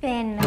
Spin.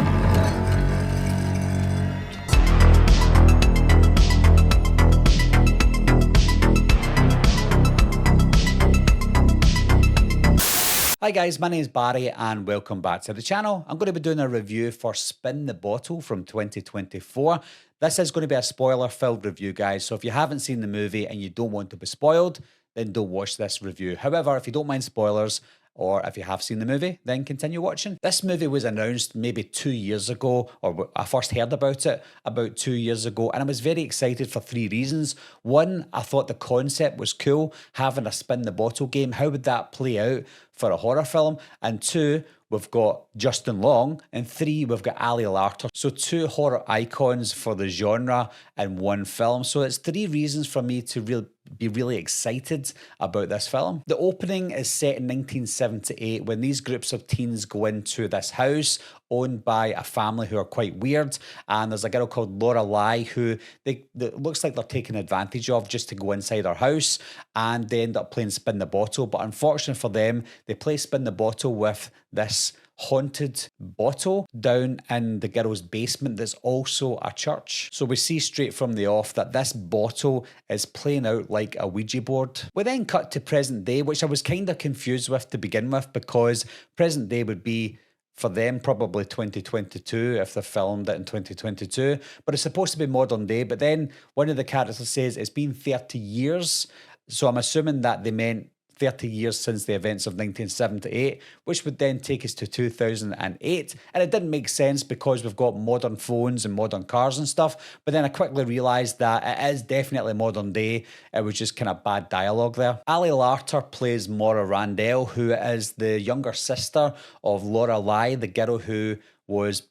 Hi guys, my name is Barry and welcome back to the channel. I'm going to be doing a review for Spin the Bottle from 2024. This is going to be a spoiler-filled review, guys, so if you haven't seen the movie and you don't want to be spoiled, then don't watch this review. However, if you don't mind spoilers, or if you have seen the movie, then continue watching. This movie was announced maybe 2 years ago, or I first heard about it about 2 years ago, and I was very excited for three reasons. One, I thought the concept was cool, having a spin the bottle game. How would that play out for a horror film? And two, we've got Justin Long, and three, we've got Ali Larter. So two horror icons for the genre in one film. So it's three reasons for me to be really excited about this film. The opening is set in 1978 when these groups of teens go into this house owned by a family who are quite weird, and there's a girl called Lorelei who it looks like they're taking advantage of just to go inside her house, and they end up playing spin the bottle. But unfortunately for them, they play spin the bottle with this haunted bottle down in the girl's basement that's also a church. So we see straight from the off that this bottle is playing out like a Ouija board. We then cut to present day, which I was kind of confused with to begin with, because present day would be, for them, probably 2022 if they filmed it in 2022, but it's supposed to be modern day. But then one of the characters says it's been 30 years, so I'm assuming that they meant 30 years since the events of 1978, which would then take us to 2008. And it didn't make sense because we've got modern phones and modern cars and stuff. But then I quickly realised that it is definitely modern day. It was just kind of bad dialogue there. Ali Larter plays Maura Randell, who is the younger sister of Lorelei, the girl who was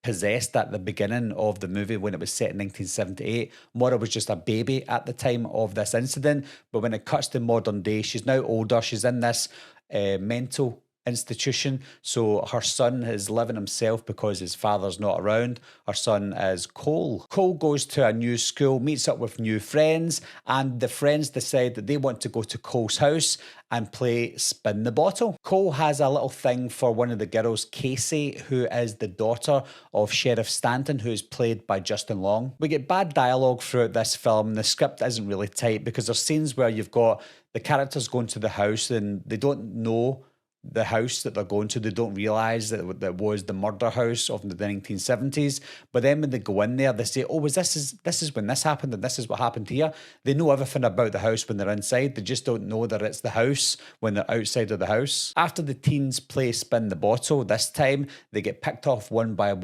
possessed at the beginning of the movie when it was set in 1978. Maura was just a baby at the time of this incident, but when it cuts to modern day, she's now older. She's in this mental institution, so her son is living himself because his father's not around. Her son is Cole. Cole goes to a new school, meets up with new friends, and the friends decide that they want to go to Cole's house and play spin the bottle. Cole has a little thing for one of the girls, Casey, who is the daughter of Sheriff Stanton, who is played by Justin Long. We get bad dialogue throughout this film. The script isn't really tight because there's scenes where you've got the characters going to the house and they don't know the house that they're going to. They don't realise that it was the murder house of the 1970s. But then when they go in there, they say, oh, this is when this happened and this is what happened here. They know everything about the house when they're inside. They just don't know that it's the house when they're outside of the house. After the teens play spin the bottle, this time they get picked off one by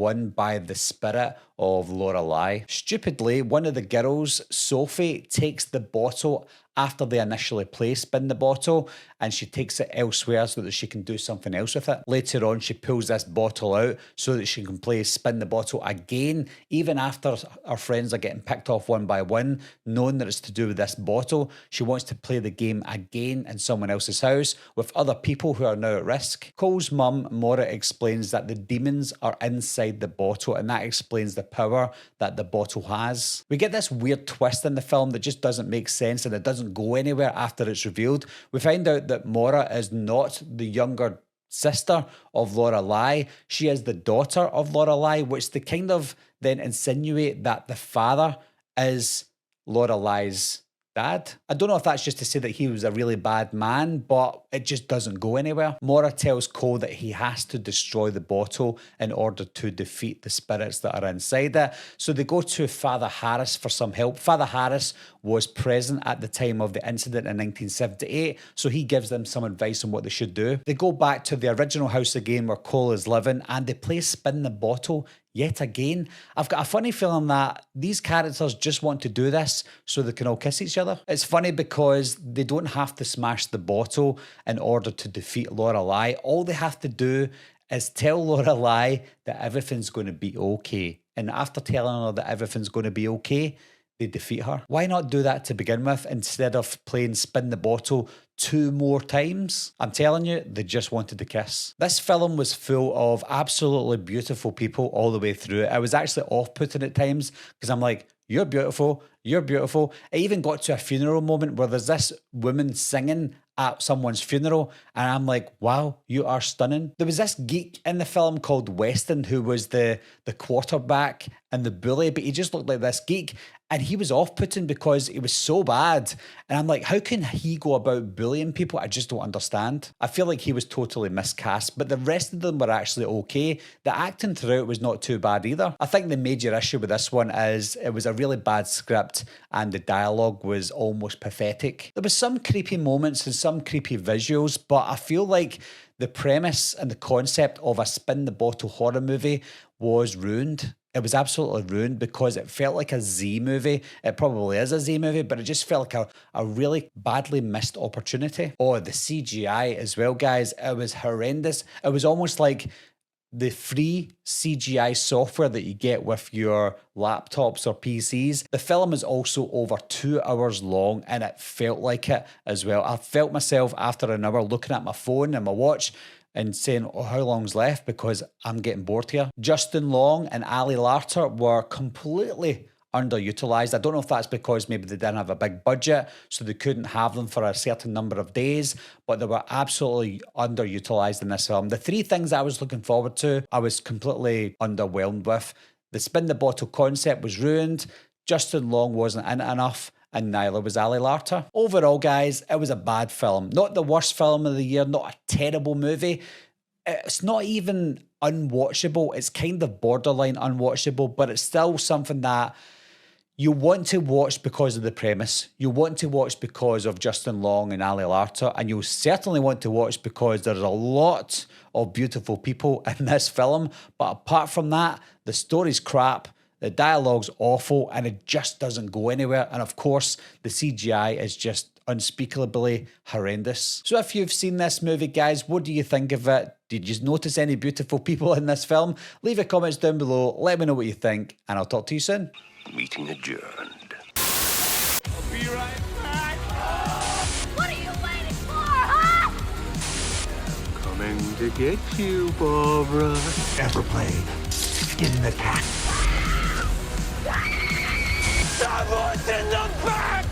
the spirit of Lorelei. Stupidly, one of the girls, Sophie, takes the bottle after they initially play spin the bottle, and she takes it elsewhere so that she can do something else with it. Later on, she pulls this bottle out so that she can play spin the bottle again, even after her friends are getting picked off one by one, knowing that it's to do with this bottle. She wants to play the game again in someone else's house with other people who are now at risk. Cole's mum, Maura, explains that the demons are inside the bottle, and that explains the power that the bottle has. We get this weird twist in the film that just doesn't make sense, and it doesn't go anywhere after it's revealed. We find out that Maura is not the younger sister of Lorelei. She is the daughter of Lorelei, which they kind of then insinuate that the father is Lorelei's dad. I don't know if that's just to say that he was a really bad man, but it just doesn't go anywhere. Maura tells Cole that he has to destroy the bottle in order to defeat the spirits that are inside it. So they go to Father Harris for some help. Father Harris was present at the time of the incident in 1978, so he gives them some advice on what they should do. They go back to the original house again where Cole is living, and they play spin the bottle yet again. I've got a funny feeling that these characters just want to do this so they can all kiss each other. It's funny because they don't have to smash the bottle in order to defeat Lorelei. All they have to do is tell Lorelei that everything's going to be okay. And after telling her that everything's going to be okay, they defeat her. Why not do that to begin with instead of playing spin the bottle 2 more times? I'm telling you, they just wanted to kiss. This film was full of absolutely beautiful people all the way through it. I was actually off-putting at times because I'm like, you're beautiful, you're beautiful. I even got to a funeral moment where there's this woman singing at someone's funeral, and I'm like, wow, you are stunning. There was this geek in the film called Weston who was the quarterback and the bully, but he just looked like this geek, and he was off-putting because he was so bad. And I'm like, how can he go about bullying people? I just don't understand. I feel like he was totally miscast, but the rest of them were actually okay. The acting throughout was not too bad either. I think the major issue with this one is it was a really bad script and the dialogue was almost pathetic. There was some creepy moments and some creepy visuals, but I feel like the premise and the concept of a spin the bottle horror movie was ruined. It was absolutely ruined because it felt like a Z movie. It probably is a Z movie, but it just felt like a really badly missed opportunity. Oh, the CGI as well, guys. It was horrendous. It was almost like the free CGI software that you get with your laptops or PCs. The film is also over 2 hours long, and it felt like it as well. I felt myself after an hour looking at my phone and my watch and saying, oh, how long's left? Because I'm getting bored here. Justin Long and Ali Larter were completely underutilized. I don't know if that's because maybe they didn't have a big budget, so they couldn't have them for a certain number of days, but they were absolutely underutilized in this film. The 3 things I was looking forward to, I was completely underwhelmed with. The spin the bottle concept was ruined. Justin Long wasn't in it enough, and neither was Ali Larter. Overall, guys, it was a bad film. Not the worst film of the year, not a terrible movie. It's not even unwatchable. It's kind of borderline unwatchable, but it's still something that you want to watch because of the premise. You want to watch because of Justin Long and Ali Larter, and you'll certainly want to watch because there's a lot of beautiful people in this film. But apart from that, the story's crap. The dialogue's awful and it just doesn't go anywhere. And of course, the CGI is just unspeakably horrendous. So if you've seen this movie, guys, what do you think of it? Did you notice any beautiful people in this film? Leave your comments down below. Let me know what you think, and I'll talk to you soon. Meeting adjourned. I'll be right back. What are you waiting for, huh? Coming to get you, Barbara. Ever played in the cat? Someone's in the back!